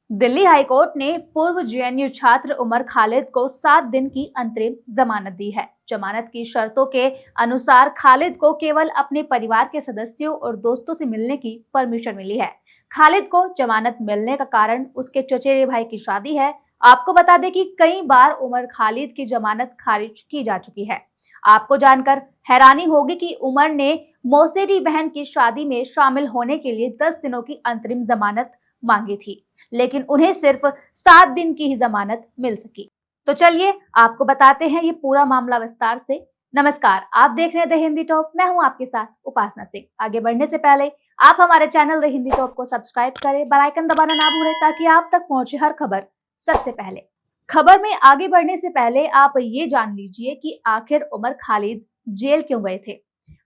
Delhi high court ने पूर्व JNU छात्र उमर खालिद को 7 दिन की अंतरिम जमानत दी है। जमानत की शर्तों के अनुसार खालिद को केवल अपने परिवार के सदस्यों और दोस्तों से मिलने की परमिशन मिली है। खालिद को जमानत मिलने का कारण उसके चचेरे भाई की शादी है। आपको बता दें कि कई बार उमर खालिद की जमानत खारिज की जा चुकी है। आपको जानकर हैरानी होगी कि उमर ने मौसेरी बहन की शादी में शामिल होने के लिए 10 दिनों की अंतरिम जमानत मांगी थी, लेकिन उन्हें सिर्फ 7 दिन की ही जमानत मिल सकी। तो चलिए आपको बताते हैं ये पूरा मामला विस्तार से। नमस्कार, आप देख रहे हैं द हिंदी टॉप। मैं हूं आपके साथ उपासना सिंह। आगे बढ़ने से पहले आप हमारे चैनल द हिंदी टॉप को सब्सक्राइब करें, बेल आइकन दबाना ना भूलें ताकि आप तक पहुंचे हर खबर सबसे पहले। खबर में आगे बढ़ने से पहले आप ये जान लीजिए कि आखिर उमर खालिद जेल क्यों गए थे।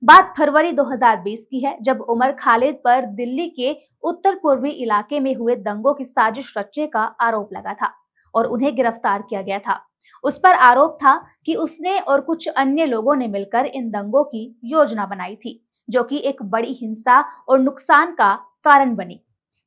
बात फरवरी 2020 की है, जब उमर खालिद पर दिल्ली के उत्तर पूर्वी इलाके में हुए दंगों की साजिश रचने का आरोप लगा था और उन्हें गिरफ्तार किया गया था। उस पर आरोप था कि उसने और कुछ अन्य लोगों ने मिलकर इन दंगों की योजना बनाई थी, जो कि एक बड़ी हिंसा और नुकसान का कारण बनी।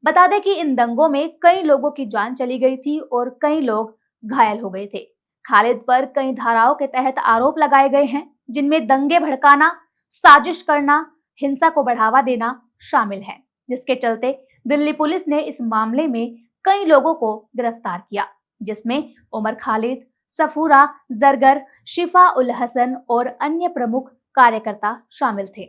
बता दें कि इन दंगों में कई लोगों की जान चली गई थी और कई लोग घायल हो गए थे। खालिद पर कई धाराओं के तहत आरोप लगाए गए हैं, जिनमें दंगे भड़काना, साजिश करना, हिंसा को बढ़ावा देना शामिल है, जिसके चलते दिल्ली पुलिस ने इस मामले में कई लोगों को गिरफ्तार किया, जिसमें उमर खालिद, सफूरा जरगर, शिफा उल हसन और अन्य प्रमुख कार्यकर्ता शामिल थे।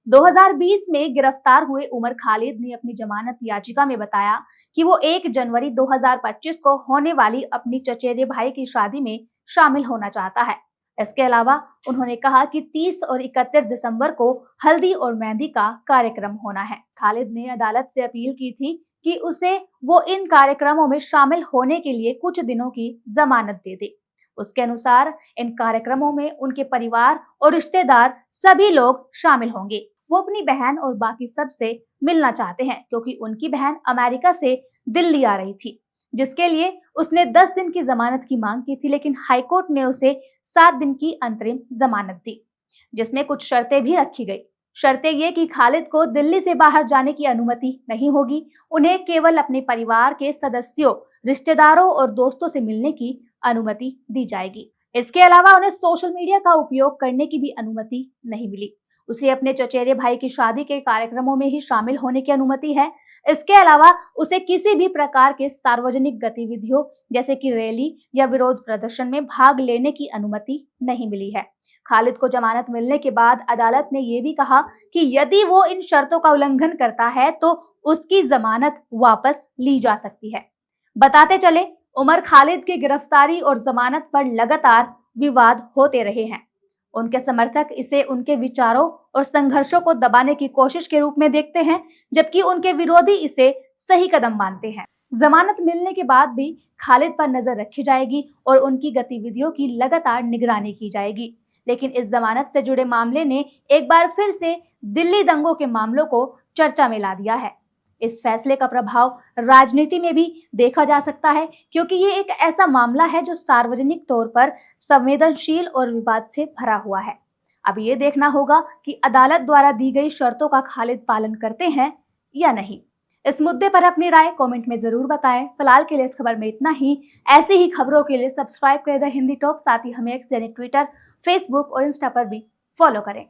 2020 में गिरफ्तार हुए उमर खालिद ने अपनी जमानत याचिका में बताया कि वो 1 जनवरी 2025 को होने वाली अपनी चचेरे भाई की शादी में शामिल होना चाहता है। इसके अलावा उन्होंने कहा कि 30 और 31 दिसंबर को हल्दी और मेहंदी का कार्यक्रम होना है। खालिद ने अदालत से अपील की थी कि उसे वो इन कार्यक्रमों में शामिल होने के लिए कुछ दिनों की जमानत दे दे। उसके अनुसार इन कार्यक्रमों में उनके परिवार और रिश्तेदार सभी लोग शामिल होंगे। वो अपनी बहन और बाकी सब से मिलना चाहते हैं, क्योंकि उनकी बहन अमेरिका से दिल्ली आ रही थी, जिसके लिए उसने 10 दिन की जमानत की मांग की थी, लेकिन हाईकोर्ट ने उसे 7 दिन की अंतरिम जमानत दी, जिसमें कुछ शर्तें भी रखी गई। शर्तें ये कि खालिद को दिल्ली से बाहर जाने की अनुमति नहीं होगी। उन्हें केवल अपने परिवार के सदस्यों, रिश्तेदारों और दोस्तों से मिलने की अनुमति दी जाएगी। इसके अलावा उन्हें सोशल मीडिया का उपयोग करने की भी अनुमति नहीं मिली। उसे अपने चचेरे भाई की शादी के कार्यक्रमों में ही शामिल होने की अनुमति है। इसके अलावा उसे किसी भी प्रकार के सार्वजनिक गतिविधियों जैसे कि रैली या विरोध प्रदर्शन में भाग लेने की अनुमति नहीं मिली है। खालिद को जमानत मिलने के बाद अदालत ने यह भी कहा कि यदि वो इन शर्तों का उल्लंघन करता है तो उसकी जमानत वापस ली जा सकती है। बताते चले, उमर खालिद की गिरफ्तारी और जमानत पर लगातार विवाद होते रहे हैं। उनके समर्थक इसे उनके विचारों और संघर्षों को दबाने की कोशिश के रूप में देखते हैं, जबकि उनके विरोधी इसे सही कदम मानते हैं। जमानत मिलने के बाद भी खालिद पर नजर रखी जाएगी और उनकी गतिविधियों की लगातार निगरानी की जाएगी। लेकिन इस जमानत से जुड़े मामले ने एक बार फिर से दिल्ली दंगों के मामलों को चर्चा में ला दिया है। इस फैसले का प्रभाव राजनीति में भी देखा जा सकता है, क्योंकि ये एक ऐसा मामला है जो सार्वजनिक तौर पर संवेदनशील और विवाद से भरा हुआ है। अब ये देखना होगा कि अदालत द्वारा दी गई शर्तों का खालिद पालन करते हैं या नहीं। इस मुद्दे पर अपनी राय कमेंट में जरूर बताएं। फिलहाल के लिए इस खबर में इतना ही। ऐसी ही खबरों के लिए सब्सक्राइब करें द हिंदी टॉप। साथ ही हमें एक्स यानी ट्विटर, फेसबुक और इंस्टा पर भी फॉलो करें।